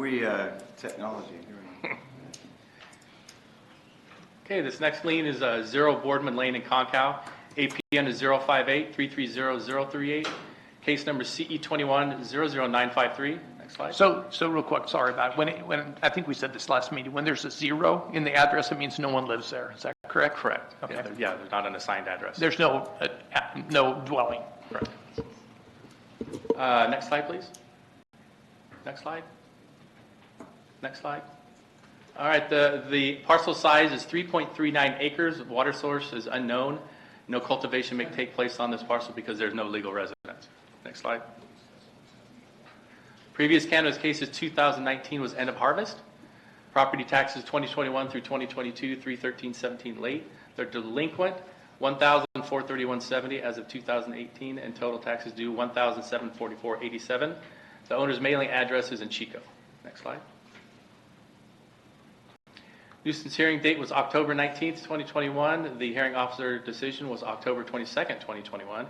we technology? Okay, this next lien is 0 Boardman Lane in Concow. APN is 058-330-038. Case number CE21-00953. Next slide. So real quick, sorry about it. When I think we said this last meeting, when there's a 0 in the address, it means no one lives there. Is that correct? Correct. Okay. Yeah, there's not an assigned address. There's no dwelling. Correct. Next slide, please. Next slide. Next slide. All right, the parcel size is 3.39 acres. Water source is unknown. No cultivation may take place on this parcel because there's no legal residence. Next slide. Previous cannabis cases 2019 was end of harvest. Property taxes 2021 through 2022, 313.17 late. They're delinquent, $1,431.70 as of 2018, and total taxes due $1,744.87. The owner's mailing address is in Chico. Next slide. Nuisance hearing date was October 19th, 2021. The hearing officer decision was October 22nd, 2021.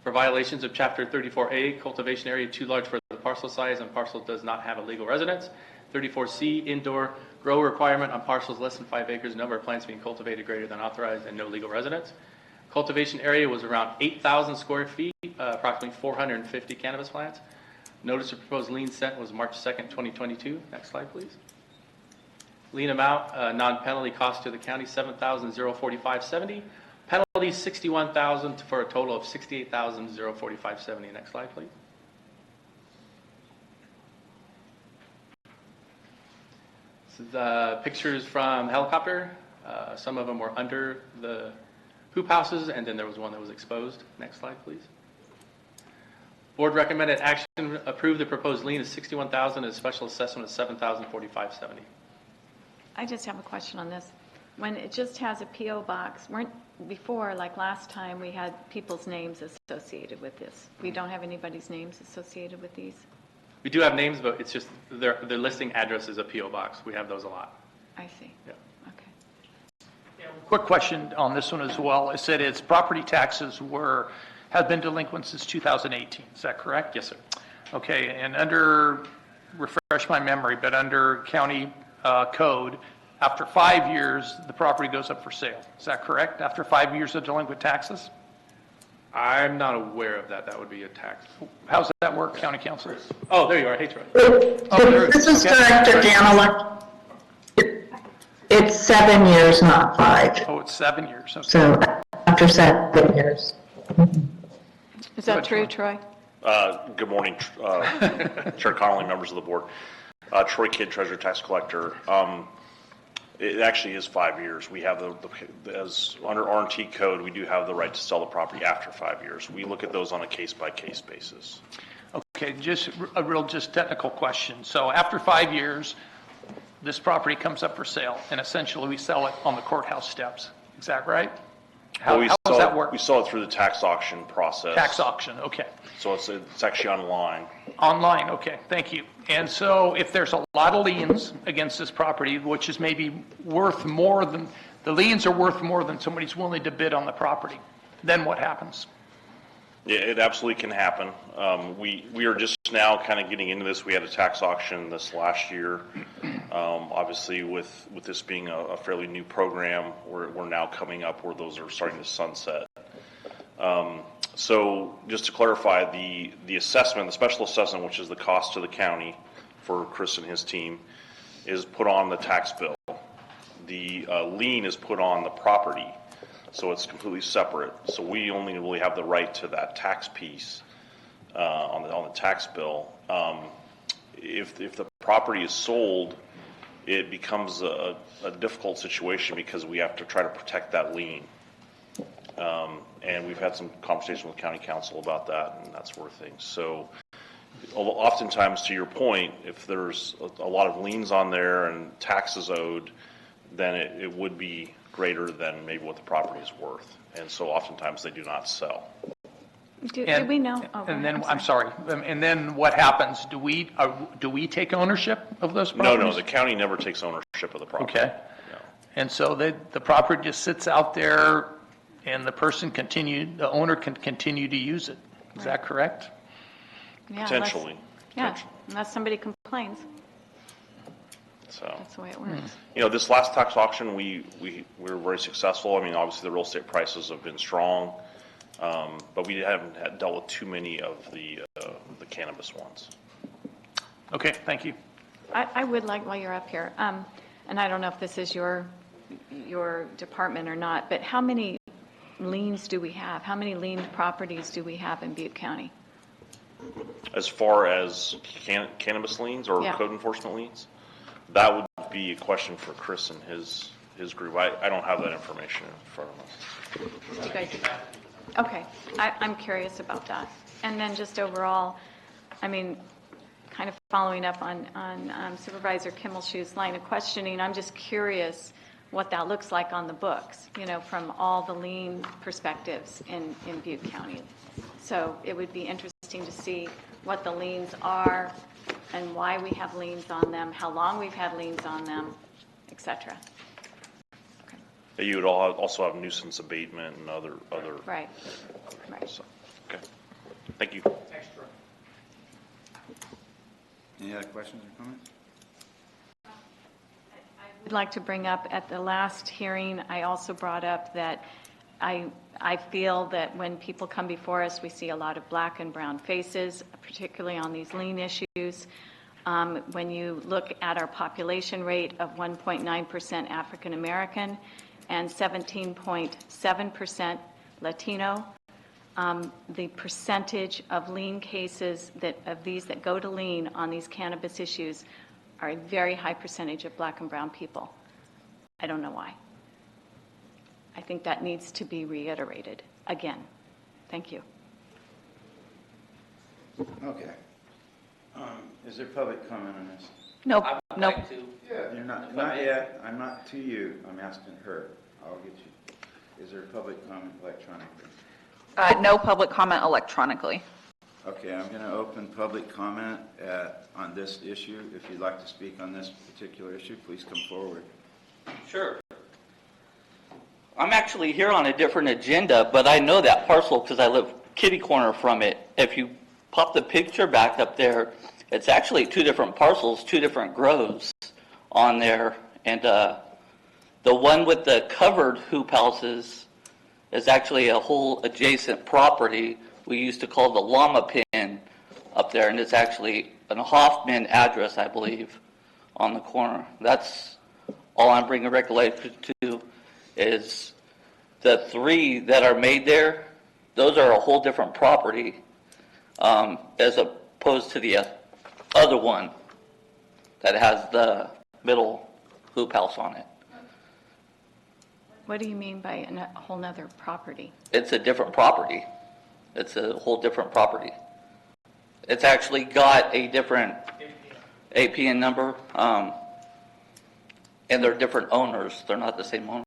For violations of Chapter 34A, cultivation area too large for the parcel size and parcel does not have a legal residence. 34C, indoor grow requirement on parcels less than 5 acres, number of plants being cultivated greater than authorized, and no legal residence. Cultivation area was around 8,000 square feet, approximately 450 cannabis plants. Notice of proposed lien sent was March 2nd, 2022. Next slide, please. Lien amount, non-penalty cost to the county, $7,045.70. Penalty, $61,000 for a total of $68,045.70. Next slide, please. This is pictures from the helicopter. Some of them were under the hoop houses, and then there was one that was exposed. Next slide, please. Board recommended action approve the proposed lien of $61,000 and a special assessment of $7,045.70. I just have a question on this. When it just has a P.O. box, weren't before, like last time, we had people's names associated with this. We don't have anybody's names associated with these? We do have names, but it's just their listing address is a P.O. box. We have those a lot. I see. Yeah. Okay. Quick question on this one as well. It said its property taxes have been delinquent since 2018. Is that correct? Yes, sir. Okay, and refresh my memory, but under county code, after 5 years, the property goes up for sale. Is that correct? After 5 years of delinquent taxes? I'm not aware of that. That would be a tax. How does that work, County Council? Oh, there you are. Hey, Troy. This is Director Danila. It's 7 years, not 5. Oh, it's 7 years. Okay. So after 7 years. Is that true, Troy? Good morning, Chair Connolly, members of the board. Troy Kidd, Treasurer Tax Collector. It actually is 5 years. We have as under R&T code, we do have the right to sell the property after 5 years. We look at those on a case-by-case basis. Okay, just a real technical question. So after 5 years, this property comes up for sale, and essentially we sell it on the courthouse steps. Is that right? How does that work? We sell it through the tax auction process. Tax auction, okay. So it's actually online. Online, okay, thank you. And so if there's a lot of liens against this property, which is maybe worth more than, the liens are worth more than somebody's willing to bid on the property, then what happens? Yeah, it absolutely can happen. We are just now kind of getting into this. We had a tax auction this last year. Obviously, with this being a fairly new program, we're now coming up where those are starting to sunset. So just to clarify, the assessment, the special assessment, which is the cost to the county for Chris and his team, is put on the tax bill. The lien is put on the property. So it's completely separate. So we only really have the right to that tax piece on the tax bill. If the property is sold, it becomes a difficult situation because we have to try to protect that lien. And we've had some conversation with county council about that and that sort of thing. So oftentimes, to your point, if there's a lot of liens on there and taxes owed, then it would be greater than maybe what the property is worth, and so oftentimes they do not sell. Do we know? Oh, and then I'm sorry. And then what happens? Do we take ownership of those properties? No, the county never takes ownership of the property. Okay. No. And so the property just sits out there, and the owner can continue to use it. Is that correct? Yeah, Potentially. Unless somebody complains. So, That's the way it works. this last tax auction, we were very successful. I mean, obviously the real estate prices have been strong, but we haven't dealt with too many of the cannabis ones. Okay, thank you. I would like, while you're up here, and I don't know if this is your department or not, but how many liens do we have? How many lien properties do we have in Butte County? As far as cannabis liens or Yeah. code enforcement liens, that would be a question for Chris and his group. I don't have that information in front of us. You guys, okay, I'm curious about that. And then just overall, I mean, kind of following up on Supervisor Kimmelshoe's line of questioning, I'm just curious what that looks like on the books, from all the lien perspectives in Butte County. So it would be interesting to see what the liens are and why we have liens on them, how long we've had liens on them, et cetera. You would also have nuisance abatement and other. Right. So, okay. Thank you. Any other questions or comments? I'd like to bring up, at the last hearing, I also brought up that I feel that when people come before us, we see a lot of black and brown faces, particularly on these lien issues. When you look at our population rate of 1.9% African American and 17.7% Latino, the percentage of lien cases of these that go to lien on these cannabis issues are a very high percentage of black and brown people. I don't know why. I think that needs to be reiterated again. Thank you. Okay. Is there public comment on this? Nope, nope. You're not yet. I'm not to you. I'm asking her. I'll get you. Is there public comment electronically? No public comment electronically. Okay, I'm going to open public comment on this issue. If you'd like to speak on this particular issue, please come forward. Sure. I'm actually here on a different agenda, but I know that parcel because I live kitty corner from it. If you pop the picture back up there, it's actually two different parcels, two different groves on there. And the one with the covered hoop houses is actually a whole adjacent property we used to call the llama pen up there, and it's actually a Hoffman address, I believe, on the corner. That's all I'm bringing recollection to, is the three that are made there, those are a whole different property as opposed to the other one that has the middle hoop house on it. What do you mean by a whole nother property? It's a different property. It's a whole different property. It's actually got a different APN number, and they're different owners. They're not the same owner.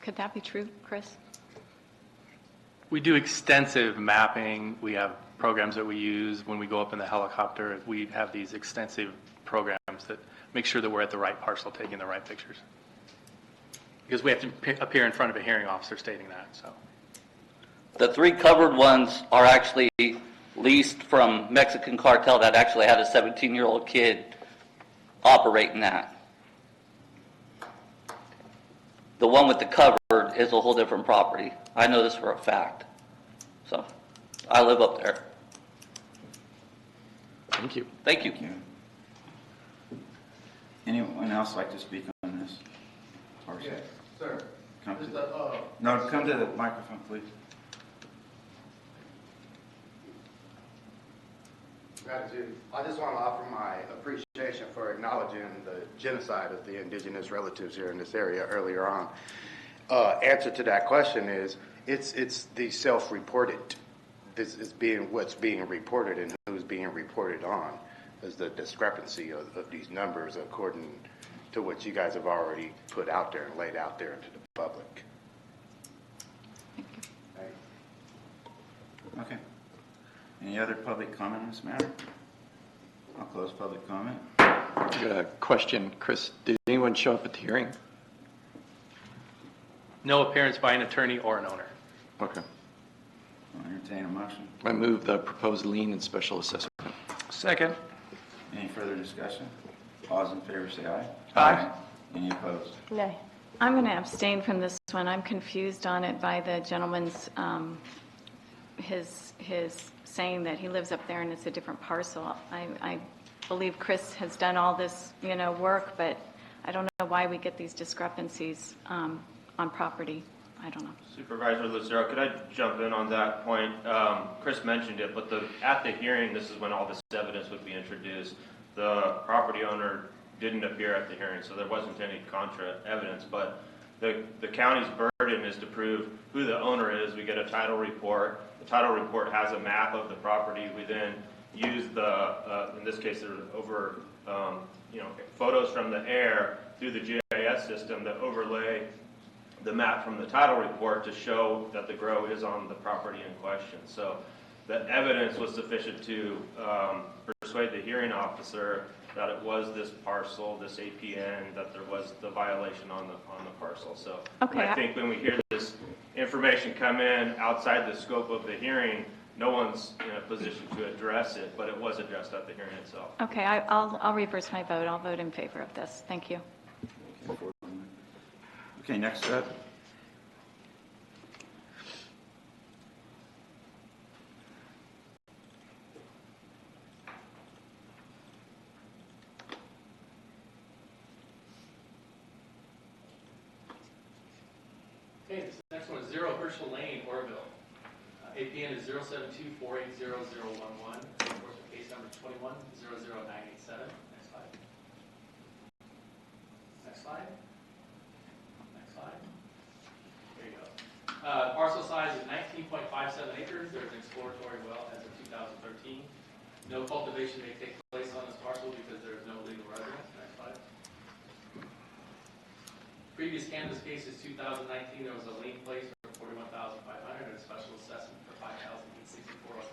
Could that be true, Chris? We do extensive mapping. We have programs that we use when we go up in the helicopter. We have these extensive programs that make sure that we're at the right parcel, taking the right pictures. Because we have to appear in front of a hearing officer stating that, so. The three covered ones are actually leased from Mexican cartel that actually had a 17-year-old kid operating that. The one with the covered is a whole different property. I know this for a fact. So, I live up there. Thank you. Thank you. Thank you. Anyone else like to speak on this parcel? Yes, sir. Come to, Mr. no, come to the microphone, please. Gratitude. I just want to offer my appreciation for acknowledging the genocide of the indigenous relatives here in this area earlier on. Answer to that question is, it's the self-reported. This is what's being reported and who's being reported on is the discrepancy of these numbers according to what you guys have already put out there and laid out there to the public. Okay. Any other public comment on this matter? I'll close public comment. Question, Chris, did anyone show up at the hearing? No appearance by an attorney or an owner. Okay. I'll entertain a motion. I move the proposed lien and special assessment. Second. Any further discussion? All those in favor say aye. Aye. Any opposed? No. I'm going to abstain from this one. I'm confused on it by the gentleman's, his saying that he lives up there and it's a different parcel. I believe Chris has done all this, work, but I don't know why we get these discrepancies on property. I don't know. Supervisor Lucero, could I jump in on that point? Chris mentioned it, but at the hearing, this is when all this evidence would be introduced. The property owner didn't appear at the hearing, so there wasn't any contra evidence, but the county's burden is to prove who the owner is. We get a title report. The title report has a map of the property. We then use in this case, there are over, photos from the air through the GIS system that overlay the map from the title report to show that the grow is on the property in question. So the evidence was sufficient to persuade the hearing officer that it was this parcel, this APN, that there was the violation on the parcel. So Okay. I think when we hear this information come in outside the scope of the hearing, no one's in a position to address it, but it was addressed at the hearing itself. Okay, I'll reverse my vote. I'll vote in favor of this. Thank you. Okay, next up. Okay, this next one is 0 Herschel Lane, Orville. APN is 072480011. Enforcement case number 2100987. Next slide. Next slide. Next slide. There you go. Parcel size is 19.57 acres. There's an exploratory well as of 2013. No cultivation may take place on this parcel because there is no legal residence. Next slide. Previous cannabis case is 2019. There was a lien placed for $41,500 and a special assessment for $5,864.09.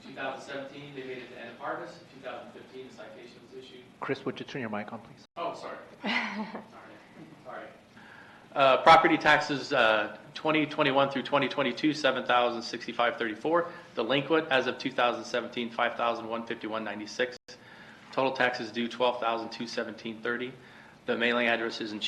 2017, they made it to end of harvest. 2015, the citation was issued. Chris, would you turn your mic on, please? Oh, sorry. Sorry. Property taxes 2021 through 2022, $7,065.34. Delinquent as of 2017, $5,151.96. Total taxes due $12,217.30. The mailing address is in